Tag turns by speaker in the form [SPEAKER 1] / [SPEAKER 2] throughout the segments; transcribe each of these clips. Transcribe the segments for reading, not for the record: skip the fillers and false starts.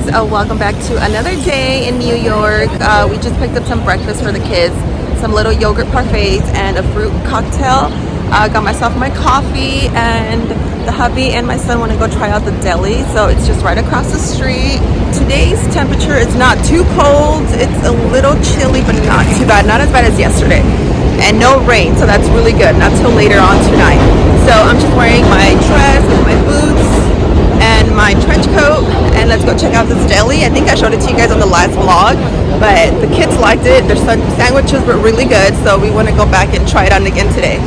[SPEAKER 1] Welcome back to another day in New York. We just picked up some breakfast for the kids, some little yogurt parfaits and a fruit cocktail. Got myself my coffee, and the hubby and my son want to go try out the deli, so it's just right across the street. Today's temperature is not too cold. It's a little chilly, but not too bad. Not as bad as yesterday. And no rain, so that's really good. Not till later on tonight. So I'm just wearing my dress and my boots and my trench coat, and let's go check out this deli. I think I showed it to you guys on the last vlog, but the kids liked it. Their sandwiches were really good, so we want to go back and try it out again today.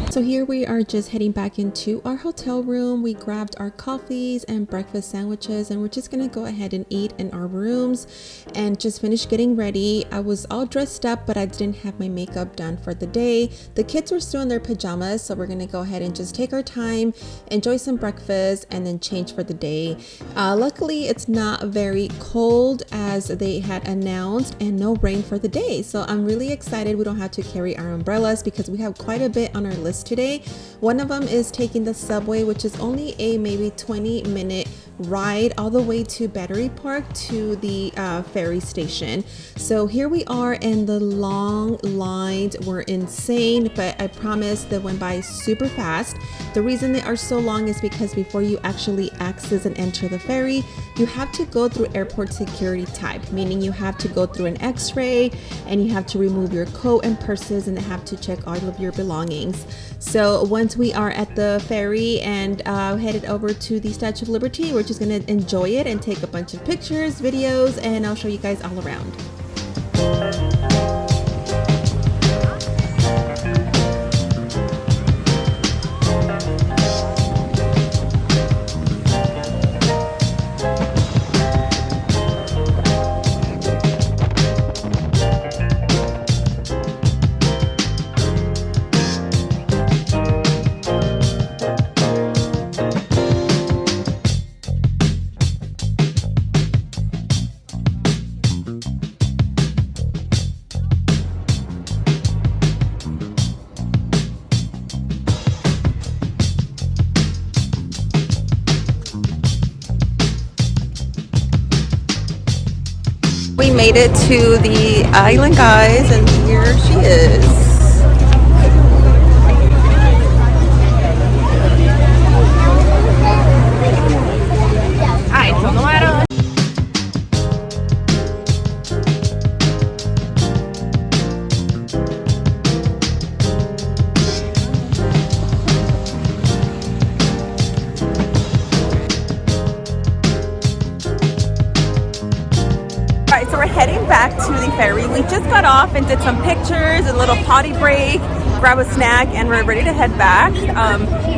[SPEAKER 2] So here we are just heading back into our hotel room. We grabbed our coffees and breakfast sandwiches, and we're just gonna go ahead and eat in our rooms and just finish getting ready. I was all dressed up, but I didn't have my makeup done for the day. The kids were still in their pajamas, so we're gonna go ahead and just take our time, enjoy some breakfast, and then change for the day. Luckily, it's not very cold as they had announced, and no rain for the day. So I'm really excited. We don't have to carry our umbrellas because we have quite a bit on our list today. One of them is taking the subway, which is only a maybe 20-minute ride all the way to Battery Park to the ferry station. So here we are, and the long lines were insane, but I promise they went by super fast. The reason they are so long is because before you actually access and enter the ferry, you have to go through airport security type, meaning you have to go through an x-ray and you have to remove your coat and purses, and they have to check all of your belongings. So once we are at the ferry and headed over to the Statue of Liberty, we're just gonna enjoy it and take a bunch of pictures, videos, and I'll show you guys all around.
[SPEAKER 1] We made it to the island, guys, and here she is. Alright, so we're heading back to the ferry. We just got off and did some pictures, a little potty break, grab a snack, and we're ready to head back.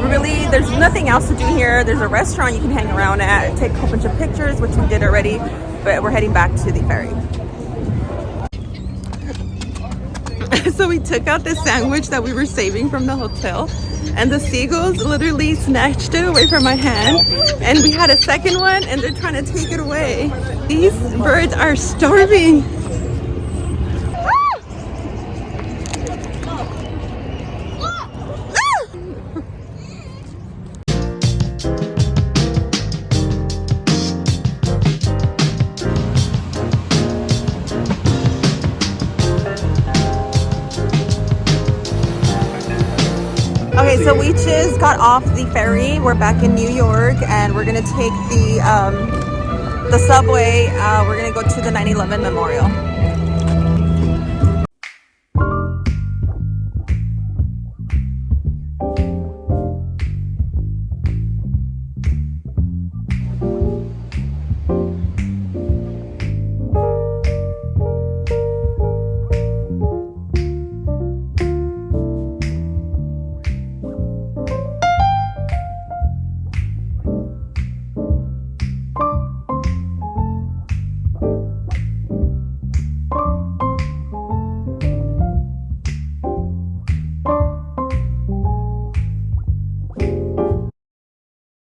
[SPEAKER 1] Really, there's nothing else to do here. There's a restaurant you can hang around at, take a whole bunch of pictures, which we did already, but we're heading back to the ferry. So we took out this sandwich that we were saving from the hotel, and the seagulls literally snatched it away from my hand, and we had a second one and they're trying to take it away. These birds are starving. Okay, so we just got off the ferry. We're back in New York, and we're gonna take the subway. We're gonna go to the 9/11 Memorial.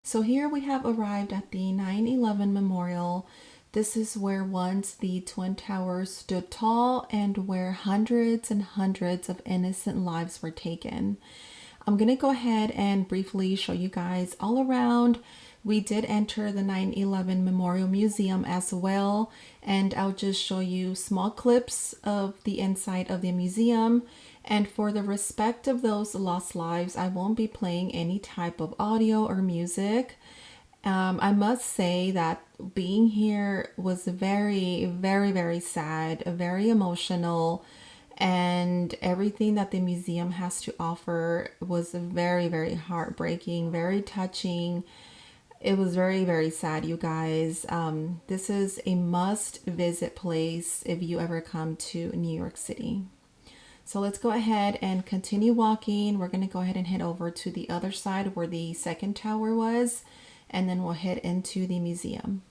[SPEAKER 2] So here we have arrived at the 9/11 Memorial. This is where once the Twin Towers stood tall and where hundreds and hundreds of innocent lives were taken. I'm gonna go ahead and briefly show you guys all around, We did enter the 9/11 Memorial Museum as well, and I'll just show you small clips of the inside of the museum. And for the respect of those lost lives, I won't be playing any type of audio or music. I must say that being here was very, very, very sad, very emotional, and everything that the museum has to offer was very, very heartbreaking, very touching. It was very, very sad, you guys. This is a must visit place if you ever come to New York City. So let's go ahead and continue walking. We're going to go ahead and head over to the other side where the second tower was, and then we'll head into the museum.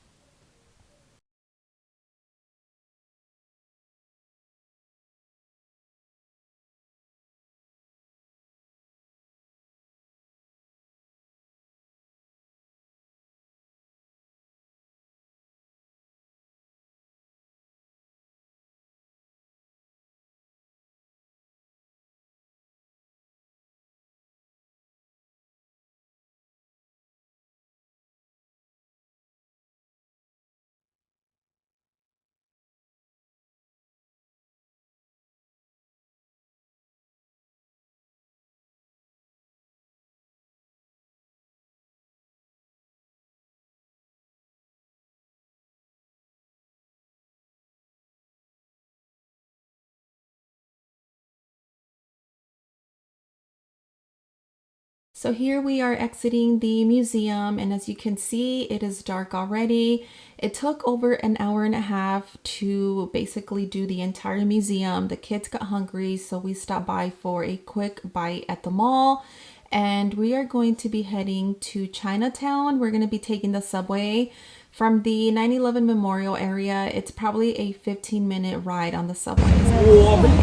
[SPEAKER 2] So here we are exiting the museum, and as you can see, it is dark already. It took over an hour and a half to basically do the entire museum. The kids got hungry, so we stopped by for a quick bite at the mall, and we are going to be heading to Chinatown. We're going to be taking the subway from the 9/11 Memorial area. It's probably a 15-minute ride on the subway.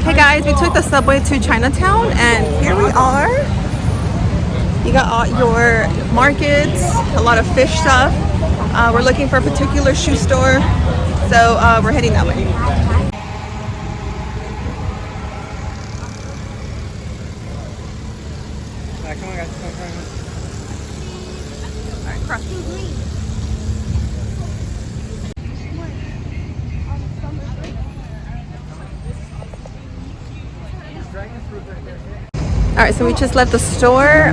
[SPEAKER 1] Hey guys, we took the subway to Chinatown, and here we are. You got all your markets, a lot of fish stuff. We're looking for a particular shoe store, so we're heading that way.
[SPEAKER 3] Come on, guys. Come on.
[SPEAKER 1] All right, cross. All right, so we just left the store,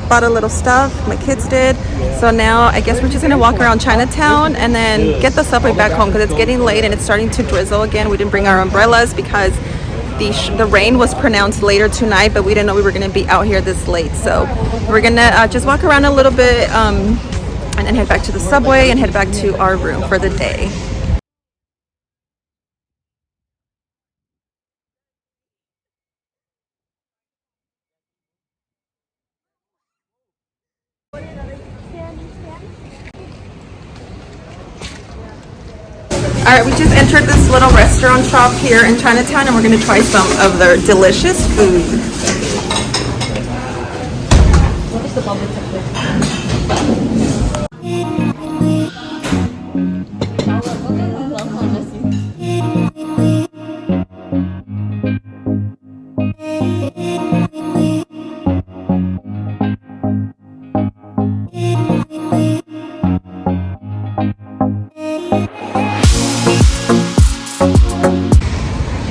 [SPEAKER 1] bought a little stuff, my kids did. So now I guess we're just gonna walk around Chinatown and then get the subway back home because it's getting late and it's starting to drizzle again. We didn't bring our umbrellas because the rain was pronounced later tonight, but we didn't know we were gonna be out here this late. So we're gonna just walk around a little bit and then head back to the subway and head back to our room for the day. All right, we just entered this little restaurant shop here in Chinatown and we're gonna try some of their delicious food. What is the bubble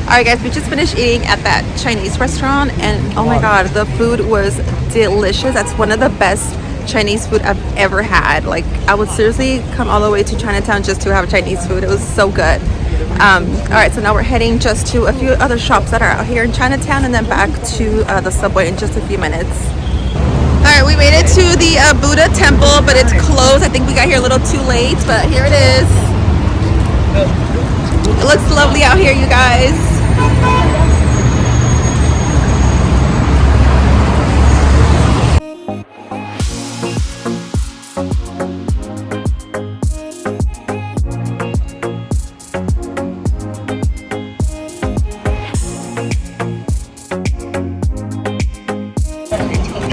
[SPEAKER 1] Alright guys, we just finished eating at that Chinese restaurant and oh my god, the food was delicious. That's one of the best Chinese food I've ever had. Like, I would seriously come all the way to Chinatown just to have Chinese food. It was so good. Alright, so now we're heading just to a few other shops that are out here in Chinatown and then back to the subway in just a few minutes. Alright, we made it to the Buddha temple, but it's closed. I think we got here a little too late, but here it is. It looks lovely out here, you guys.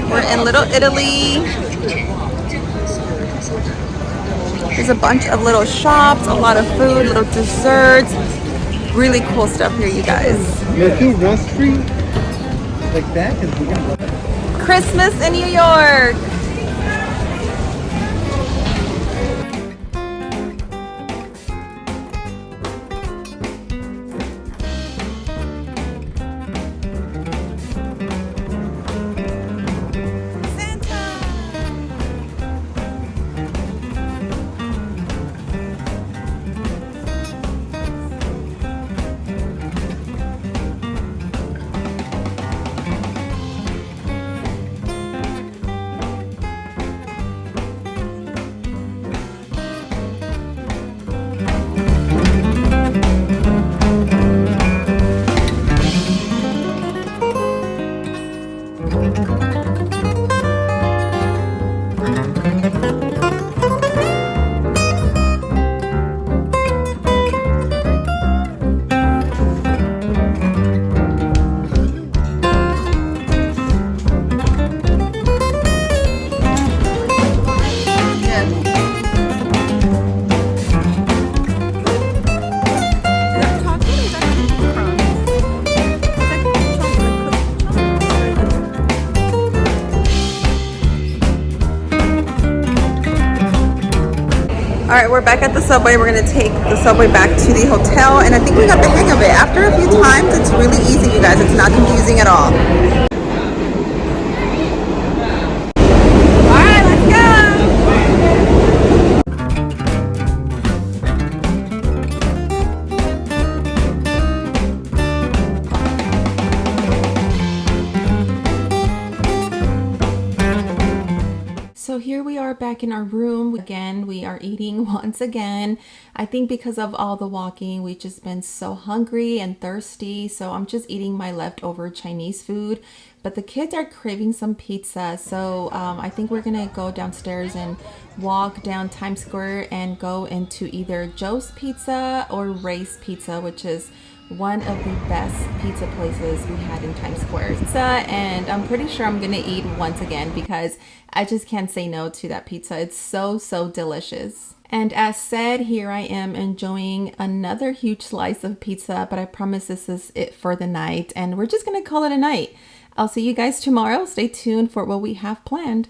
[SPEAKER 1] We're in Little Italy. There's a bunch of little shops, a lot of food, little desserts. Really cool stuff here, you guys.
[SPEAKER 3] Yeah, do Wall Street like that.
[SPEAKER 1] Christmas in New York. right, we're back at the subway. We're gonna take the subway back to the hotel, and I think we got the hang of it. After a few times, it's really easy, you guys. It's not confusing at all. All right, let's go.
[SPEAKER 2] So here we are back in our room. Again, we are eating once again. I think because of all the walking, we've just been so hungry and thirsty. So I'm just eating my leftover Chinese food. But the kids are craving some pizza. So I think we're gonna go downstairs and walk down Times Square and go into either Joe's Pizza or Ray's Pizza, which is one of the best pizza places we had in Times Square. And I'm pretty sure I'm gonna eat once again because I just can't say no to that pizza. It's so delicious. And as said, here I am enjoying another huge slice of pizza, but I promise this is it for the night and we're just gonna call it a night. I'll see you guys tomorrow. Stay tuned for what we have planned.